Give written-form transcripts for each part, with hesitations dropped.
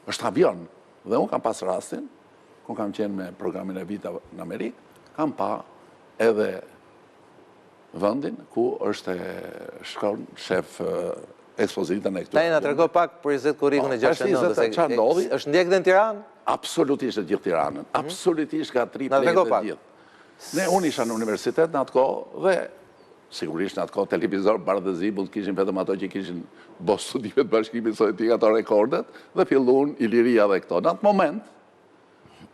është avion. Dhe unë kam pas rastin, ku kam qenë me programin e Vita në Amerikë, kam pa edhe vendin ku është shkon shef ekspozitën e këtu. Ta na trego pak për 20 Kurrikun e 69. Është ndjek dhe në Tiranë? Absolutisht e gjithë Tiranën. Absolutisht ka 3 plenë të gjithë. Unë isha në universitet në atë kohë dhe sigurisht në atë kohë televizor bardhëzi, kishin vetëm ato që kishin bo studimet Bashkimit Sovjetik ato rekordet dhe fillun Iliria dhe këto. Në atë moment,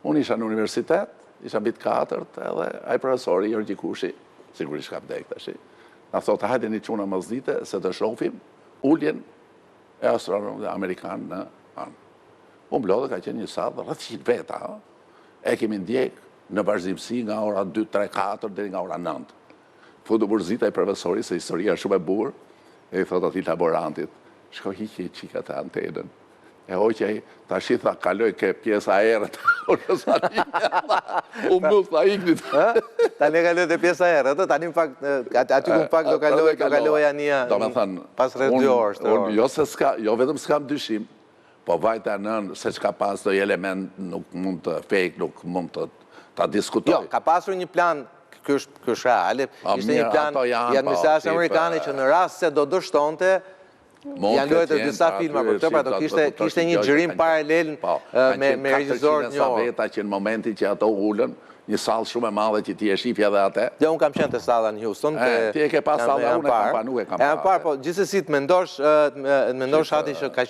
unë isha në universitet, isha bit 4 edhe ai profesori Jorgji Kushi, sigurisht ka vdek tash. Na thotë hajde një çuna mëzdite se të shohim uljen e astronomëve amerikanë në anë. Unë blodhe ka qenë një sadhë rreth 100 veta, e kemi ndjek në vazhdimsi nga ora 2, 3, 4 deri nga ora 9. Futu burzita i profesori se historia shumë e bukur, e i thot atij laborantit, shko hiqi çika të antenën. E hoqej, tash i tha kaloj ke pjesa e errët. Unë mos ta iknit. Tani kaloj te pjesa e errët, tani në fakt aty ku pak do kaloj ania. Domethënë, pas rreth 2 orë. Jo vetëm s'kam dyshim, po vajta nën se çka pas do element nuk mund të fake, nuk mund të ta diskutoj. Jo, ka pasur një plan, ky është reale, ishte një plan i administratës amerikane që në rast se do dështonte, janë luajtur disa filma për këtë, pra do kishte një xhirim paralel me regjisor të njohur. Veta që në momentin që ato ulën, një sallë shumë e madhe që ti e shifja dhe atë. Jo, unë kam qenë te salla në Houston. Ti e ke pas salla, unë e kam pa, nuk e kam pa. E parë, po gjithsesi të mendosh Hati që ka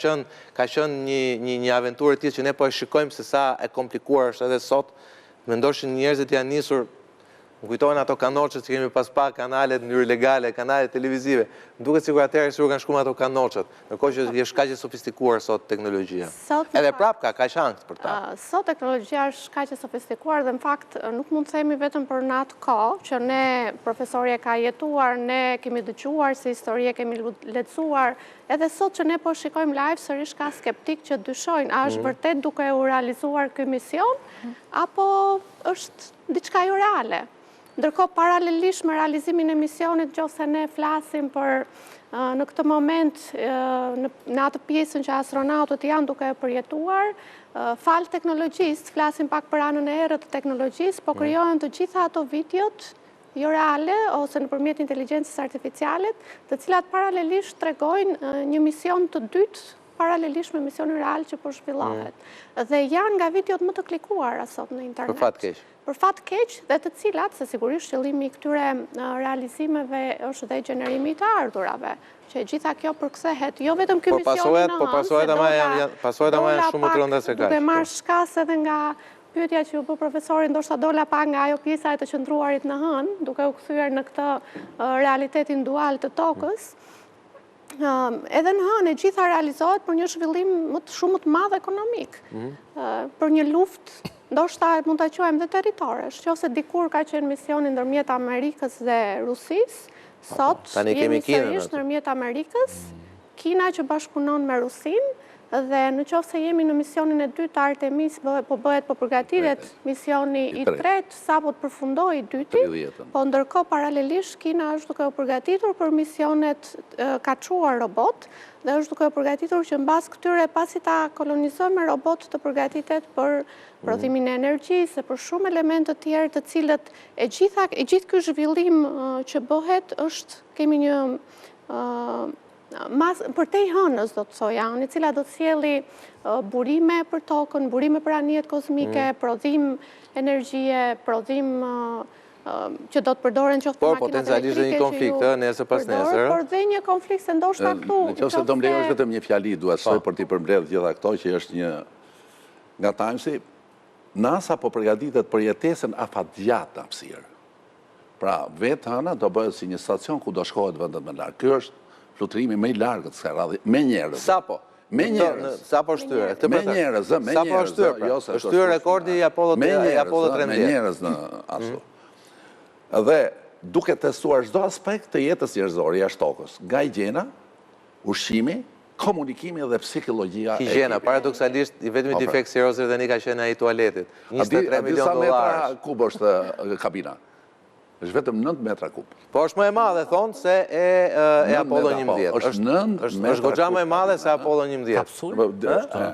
qenë një aventurë e tillë që ne po e shikojmë se sa e komplikuar është edhe sot. Mendosh që njerëzit janë nisur, më kujtojnë ato kanoçet që kemi pas pak, kanalet në mënyrë legale, kanalet televizive. Më duket sikur atëherë sikur kanë shkuar ato kanoçet, ndërkohë që është kaq e sofistikuar sot teknologjia. Edhe prap ka shans për ta. Sot teknologjia është kaq e sofistikuar dhe në fakt nuk mund të themi vetëm për në atë kohë që ne profesori e ka jetuar, ne kemi dëgjuar se histori e kemi lexuar, edhe sot që ne po shikojmë live sërish ka skeptik që dyshojnë, a është vërtet duke u realizuar ky mision apo është diçka jo reale. Ndërkohë, paralelisht me realizimin e misionit, nëse ne flasim për në këtë moment, në atë pjesën që astronautët janë duke e përjetuar, falë teknologjisë, flasim pak për anën e errët të teknologjisë, po krijohen të gjitha ato videot jo reale ose nëpërmjet inteligjencës artificiale, të cilat paralelisht tregojnë një mision të dytë paralelisht me misionin real që po zhvillohet. Dhe janë nga videot më të klikuara sot në internet. Për fat keq. Për fat keq dhe të cilat, se sigurisht qëllimi i këtyre realizimeve është dhe gjenerimi i të ardhurave, që gjitha kjo përkthehet jo vetëm ky mision në Po pasojat ama janë shumë më të rënda se kaq. Duke marrë shkas edhe nga pyetja që u bë profesori, ndoshta dola pa nga ajo pjesa e të qëndruarit në hënë, duke u kthyer në këtë realitetin dual të tokës. Edhe në hënë e gjitha realizohet për një zhvillim shumë të madh ekonomik, për një luftë, ndoshta mund ta quajmë dhe teritoresh, nëse dikur ka qenë misioni ndërmjet Amerikës dhe Rusisë, sot jemi sërish ndërmjet Amerikës, Kina që bashkëpunon me Rusinë, dhe në qoftë se jemi në misionin e dytë të Artemis, po përgatitet misioni i tretë, sapo të përfundoi i dyti, po ndërkohë paralelisht Kina është duke u përgatitur për misionet ka çuar robot dhe është duke u përgatitur që mbas këtyre pasi ta kolonizojmë me robot të përgatitet për prodhimin e energjisë, për shumë elemente të tjerë të cilët e gjithë ky zhvillim që bëhet është kemi një për te i hënës, do të thoja, në cila do të sjellë burime për tokën, burime për anijet kozmike, prodhim energjie, prodhim që do të përdoren qoftë makinat elektrike. Por potencialisht dhe një konflikt, nesër pas nesër. Por dhe një konflikt se ndoshta këtu. Nëse do mbledhësh vetëm një fjali, dua të thoj për të përmbledhur gjitha këto që është një nga Timesi, NASA po përgatitet për jetesën afatgjatë hapësirë. Pra, vetë hëna do bëhet si një stacion ku do shkohet vendet më larg. Ky është fluturimi më i largët se radhë, me njerëz. Sapo? Me njerëz. Sapo shtyre? Me njerëz, me njerëz. Sapo shtyre? Është shtyre rekordi i Apollo 13. Me njerëz në ashtu. Dhe duke testuar çdo aspekt të jetës njerëzore jashtë tokës, nga higjiena, ushqimi, komunikimi dhe psikologjia. Higjiena, paradoksalisht, i vetmi defekt serioz tani ka qenë ai tualetit. $23 milion. Disa metra kub është kabina. është vetëm 9 metra kub. Po është më e madhe, thonë, se e Apollo 11. Është 9 metra është goxha më e madhe se Apollo 11.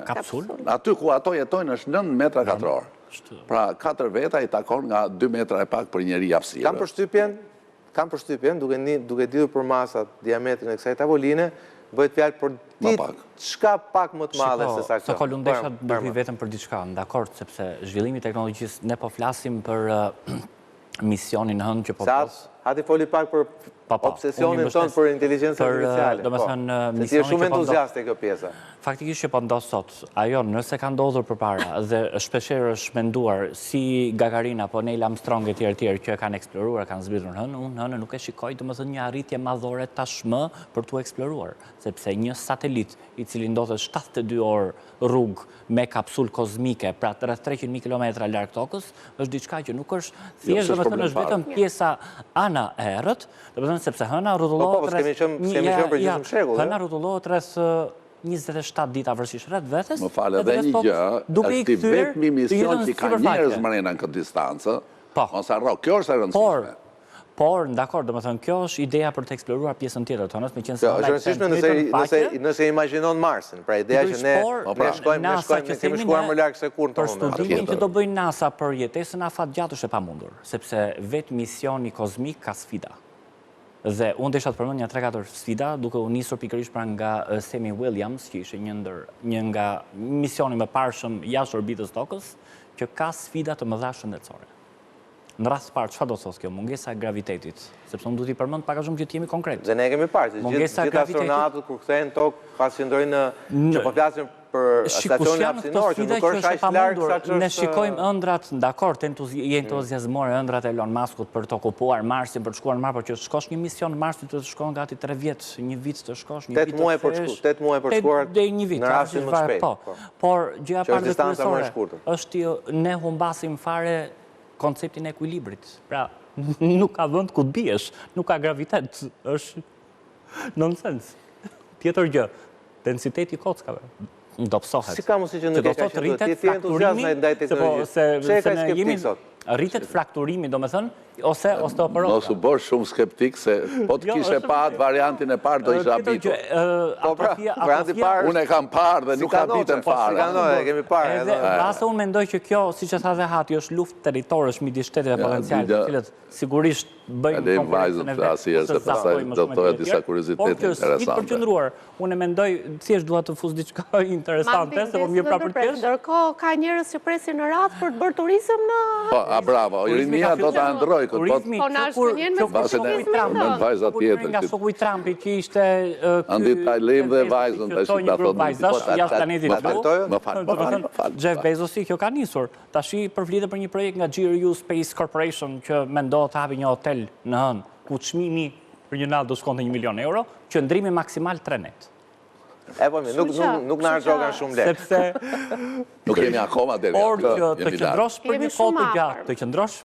Kapsul? Aty ku ato jetojnë është 9 metra katror. Pra 4 veta i takon nga 2 metra e pak për njeri hapësirë. Kam përshtypjen, duke ditur për masat, diametrin e kësaj tavoline, bëhet fjalë për diçka pak më të madhe se sa kjo. Sokol, unë desha ndërhy vetëm për diçka, dakord, sepse zhvillimi i teknologjisë, ne po flasim për misionin hënë që po pos. Hati foli pak për obsesionin tonë për inteligencën artificiale. Do me thënë, misioni që po shumë entuziaste kjo pjesa. Faktikisht që po ndosë sot, ajo nëse ka ndodhur përpara dhe shpeshherë është menduar si Gagarin apo Neil Armstrong e tjerë që kanë eksploruar, kanë zbritur në hënë, unë hënë nuk e shikoj do me thënë një arritje madhore tashmë për tu eksploruar, sepse një satelit i cili ndodhet 72 orë rrugë me kapsul kozmike, pra rreth 300.000 kilometra larg tokës, është diçka që nuk është thjesht do me thënë është vetëm pjesa ana e errët, do me thënë sepse hëna rrotullohet hëna rrotullohet rreth 27 dita vërsish rreth vetës. Më falë, edhe një gjë, është i vetmi mision që ka njerëz mrena në këtë distancë, ose arro, kjo është e rëndësishme. Por, dakord, do me thënë, kjo është ideja për të eksploruar pjesën tjetër të hënës, me qenë se është rëndësishme nëse imaginon Marsin, pra ideja që ne kemi shkuar më larg se kur në për studimin që do bëjnë NASA për jetesën afatgjatë është e pamundur, sepse vetë misioni kozmik ka sfida. Dhe unë desha të përmend një 3-4 sfida, duke u nisur pikërisht pra nga Sammy Williams, që ishte një nga misioni më parshëm jashtë orbitës tokës, që ka sfida të mëdha shëndetësore. Në rast parë, çfarë do të thotë kjo? Mungesa e gravitetit, sepse unë duhet i përmend pak a shumë që të jemi konkret. Dhe ne kemi parë, gjithë astronautët kur kthehen tokë, pas që ndrojnë që po flasim për stacionin hapësinor, që nuk është aq larg sa ç'është. Ne shikojmë ëndrat, dakord, entuziazmore ëndrat e Elon Muskut për të okupuar Marsin, për të shkuar në Mars, por që të shkosh një mision në Mars të shkon gati 3 vjet, një vit të shkosh, një vit të 8 muaj për të shkuar në rastin më shpejt. Por gjëja parë dhe kryesore është ne humbasim fare konceptin e ekuilibrit. Pra, nuk ka vend ku të biesh, nuk ka gravitet, është nonsens. Tjetër gjë, densiteti i kockave do pësohet. Si ka mundësi që nuk e ka qenë duhet? Ti entuziazme ndaj teknologjisë. Pse ka skeptik sot? Rritet frakturimi, do me thënë, ose osteoporozë. Mos u bosh shumë skeptik, se po të kishe patë variantin e parë, do isha habitur. Unë e kam parë dhe nuk habitën fare. Kemi parë. Edhe rase unë mendoj që kjo, si që tha dhe hati, është luftë territorësh midis shteteve potenciale, të cilët sigurisht bëjmë konferencën e vetë, se zasojmë shumë e tjetër, por që është i përqendruar. Unë mendoj, thjesht dua të fus diçka interesante, se po më jep prapërtesë. Ndërkohë ka njerëz që presin në radhë për të bërë turizëm në bravo, Irinia do të ndroj këtë. Turizmi, nga shoku i Trumpit që ishte Andit Tajlim dhe vajzën të shqipta thonë. Jeff Bezosi, kjo ka nisur. Tashi përflitet për një projekt nga GRU Space Corporation që mendohet të hapi një hotel në hënë, ku çmimi për një natë do shkonte €1.000.000, qëndrimi maksimal 3 net. Nuk në argjogan shumë lek. Sepse nuk jemi akoma deri. Por që të qëndrosh për një kohë të gjatë, të qëndrosh